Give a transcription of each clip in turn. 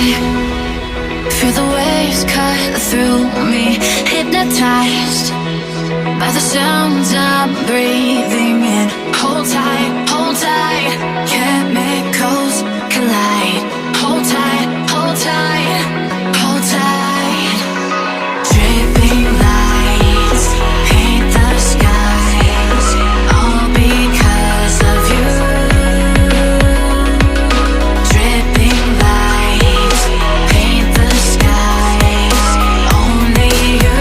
eye, feel the waves cut through me, hypnotized by the sounds I'm breathing in. Hold tight, chemicals collide. Hold tight, hold tight, hold tight. Dripping lights paint the skies, all because of you. Dripping lights paint the skies, only you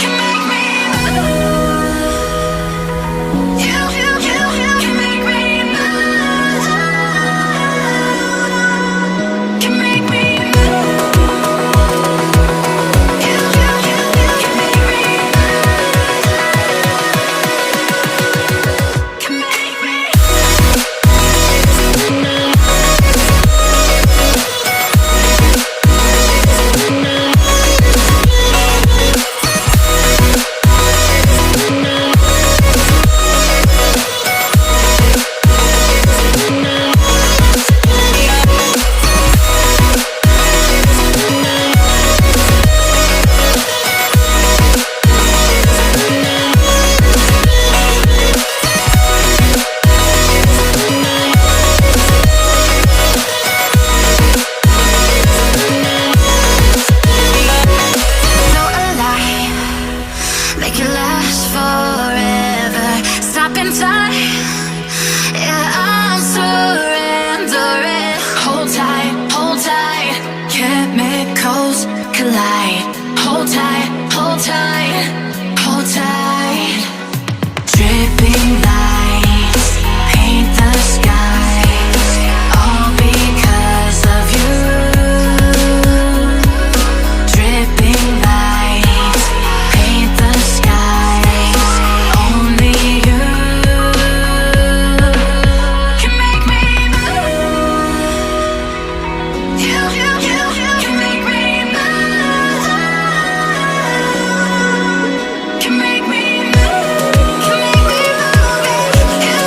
can make me move. You can make me move. Can make me move. You can make me move. Can make me. So alive, make it last forever. Stop in time, yeah, I'm surrendering. Hold tight, chemicals collide. Hold tight, hold tight, hold tight. Dripping lights paint the skies, all because of you. Dripping lights paint the skies, only you can make me move. You can make me move. Can make me move. Can make me move. You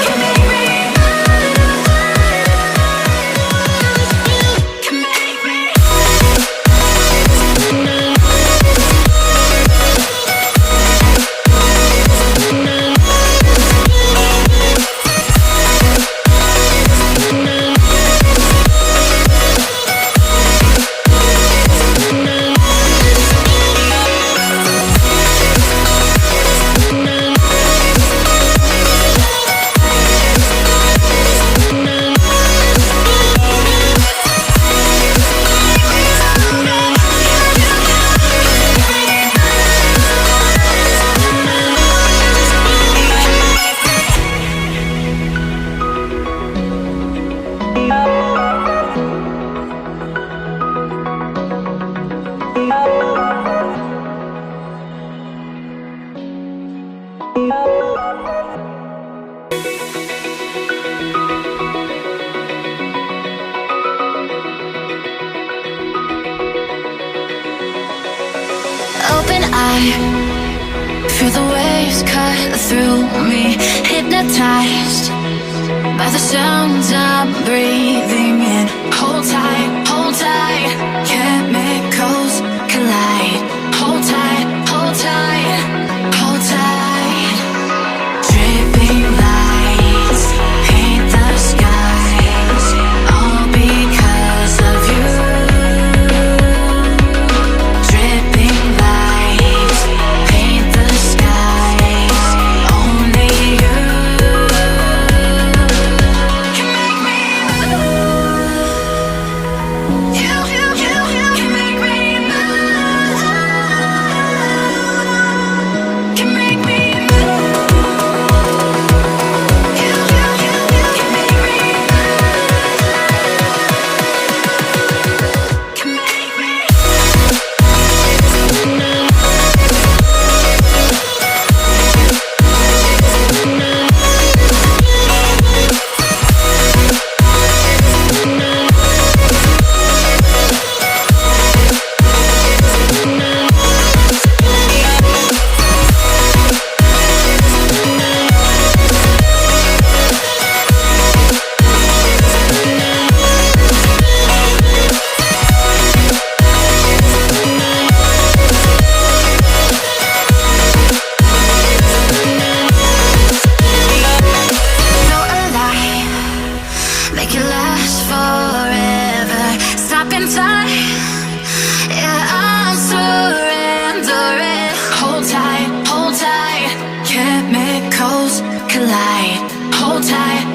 can make me move. Can make me. Open eye, feel the waves cut through me, hypnotized by the sounds I'm breathing in. Hold tight, chemicals collide. Hold tight, hold tight, hold tight. Dripping lights paint the skies, all because of you. Dripping lights paint the skies, only you can make me move. make it last forever. Stop in time, yeah, I'm surrendering. Hold tight, chemicals collide. Hold tight,